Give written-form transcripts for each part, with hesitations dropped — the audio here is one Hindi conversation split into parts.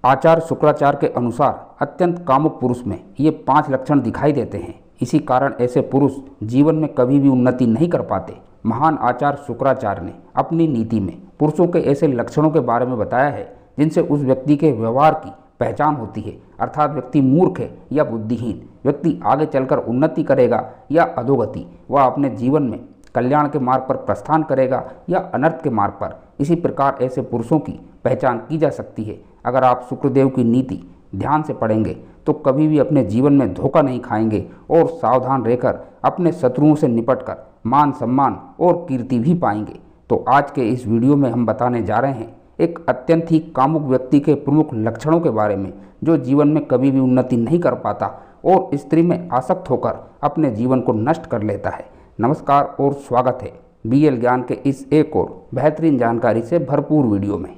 आचार्य शुक्राचार्य के अनुसार अत्यंत कामुक पुरुष में ये 5 लक्षण दिखाई देते हैं। इसी कारण ऐसे पुरुष जीवन में कभी भी उन्नति नहीं कर पाते। महान आचार्य शुक्राचार्य ने अपनी नीति में पुरुषों के ऐसे लक्षणों के बारे में बताया है जिनसे उस व्यक्ति के व्यवहार की पहचान होती है, अर्थात व्यक्ति मूर्ख है या बुद्धिहीन, व्यक्ति आगे चलकर उन्नति करेगा या अधोगति, वह अपने जीवन में कल्याण के मार्ग पर प्रस्थान करेगा या अनर्थ के मार्ग पर। इसी प्रकार ऐसे पुरुषों की पहचान की जा सकती है। अगर आप शुक्रदेव की नीति ध्यान से पढ़ेंगे तो कभी भी अपने जीवन में धोखा नहीं खाएंगे और सावधान रहकर अपने शत्रुओं से निपटकर मान सम्मान और कीर्ति भी पाएंगे। तो आज के इस वीडियो में हम बताने जा रहे हैं एक अत्यंत ही कामुक व्यक्ति के प्रमुख लक्षणों के बारे में, जो जीवन में कभी भी उन्नति नहीं कर पाता और स्त्री में आसक्त होकर अपने जीवन को नष्ट कर लेता है। नमस्कार और स्वागत है BL ज्ञान के इस एक और बेहतरीन जानकारी से भरपूर वीडियो में।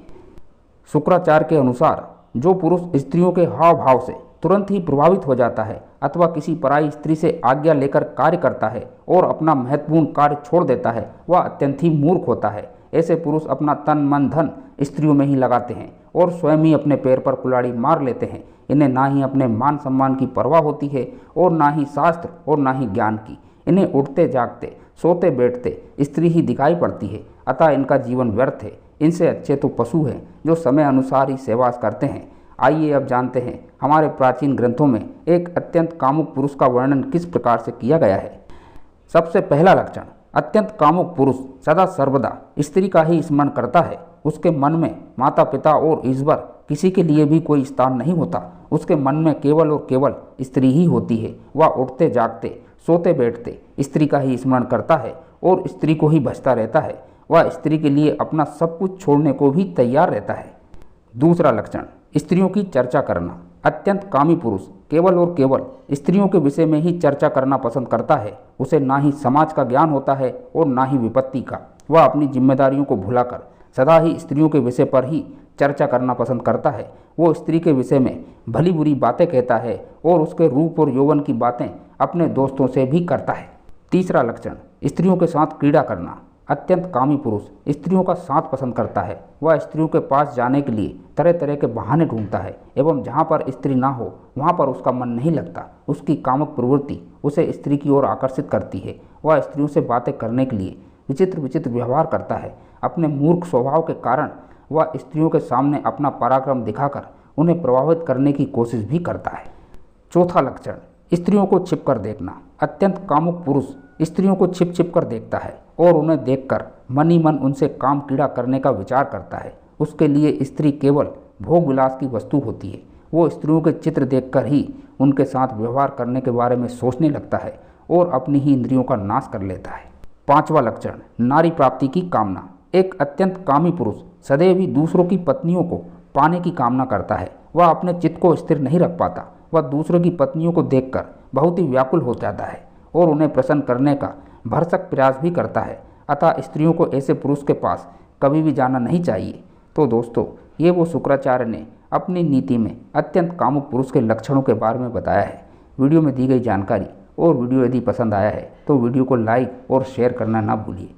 शुक्राचार्य के अनुसार जो पुरुष स्त्रियों के हाव भाव से तुरंत ही प्रभावित हो जाता है अथवा किसी पराई स्त्री से आज्ञा लेकर कार्य करता है और अपना महत्वपूर्ण कार्य छोड़ देता है, वह अत्यंत ही मूर्ख होता है। ऐसे पुरुष अपना तन मन धन स्त्रियों में ही लगाते हैं और स्वयं ही अपने पैर पर कुल्हाड़ी मार लेते हैं। इन्हें ना ही अपने मान सम्मान की परवाह होती है और ना ही शास्त्र और ना ही ज्ञान की। इन्हें उठते जागते सोते बैठते स्त्री ही दिखाई पड़ती है, अतः इनका जीवन व्यर्थ है। इनसे अच्छे तो पशु हैं जो समय अनुसार ही सेवा करते हैं। आइए अब जानते हैं हमारे प्राचीन ग्रंथों में एक अत्यंत कामुक पुरुष का वर्णन किस प्रकार से किया गया है। सबसे पहला लक्षण, अत्यंत कामुक पुरुष सदा सर्वदा स्त्री का ही स्मरण करता है। उसके मन में माता पिता और ईश्वर किसी के लिए भी कोई स्थान नहीं होता। उसके मन में केवल और केवल स्त्री ही होती है। वह उठते जागते सोते बैठते स्त्री का ही स्मरण करता है और स्त्री को ही भजता रहता है। वह स्त्री के लिए अपना सब कुछ छोड़ने को भी तैयार रहता है। दूसरा लक्षण, स्त्रियों की चर्चा करना। अत्यंत कामी पुरुष केवल और केवल स्त्रियों के विषय में ही चर्चा करना पसंद करता है। उसे ना ही समाज का ज्ञान होता है और ना ही विपत्ति का। वह अपनी जिम्मेदारियों को भुलाकर सदा ही स्त्रियों के विषय पर ही चर्चा करना पसंद करता है। वो स्त्री के विषय में भली बुरी बातें कहता है और उसके रूप और यौवन की बातें अपने दोस्तों से भी करता है। तीसरा लक्षण, स्त्रियों के साथ क्रीड़ा करना। अत्यंत कामी पुरुष स्त्रियों का साथ पसंद करता है। वह स्त्रियों के पास जाने के लिए तरह तरह के बहाने ढूंढता है एवं जहाँ पर स्त्री ना हो वहाँ पर उसका मन नहीं लगता। उसकी कामुक प्रवृत्ति उसे स्त्री की ओर आकर्षित करती है। वह स्त्रियों से बातें करने के लिए विचित्र विचित्र व्यवहार करता है। अपने मूर्ख स्वभाव के कारण वह स्त्रियों के सामने अपना पराक्रम दिखाकर उन्हें प्रभावित करने की कोशिश भी करता है। चौथा लक्षण, स्त्रियों को छिप कर देखना। अत्यंत कामुक पुरुष स्त्रियों को छिप छिप कर देखता है और उन्हें देखकर मन ही मन उनसे काम कीड़ा करने का विचार करता है। उसके लिए स्त्री केवल भोग विलास की वस्तु होती है। वो स्त्रियों के चित्र देखकर ही उनके साथ व्यवहार करने के बारे में सोचने लगता है और अपनी ही इंद्रियों का नाश कर लेता है। पांचवा लक्षण, नारी प्राप्ति की कामना। एक अत्यंत कामी पुरुष सदैव ही दूसरों की पत्नियों को पाने की कामना करता है। वह अपने चित्त को स्थिर नहीं रख पाता। वह दूसरों की पत्नियों को देखकर बहुत ही व्याकुल हो जाता है और उन्हें प्रसन्न करने का भरसक प्रयास भी करता है। अतः स्त्रियों को ऐसे पुरुष के पास कभी भी जाना नहीं चाहिए। तो दोस्तों, ये वो शुक्राचार्य ने अपनी नीति में अत्यंत कामुक पुरुष के लक्षणों के बारे में बताया है। वीडियो में दी गई जानकारी और वीडियो यदि पसंद आया है तो वीडियो को लाइक और शेयर करना ना भूलिए।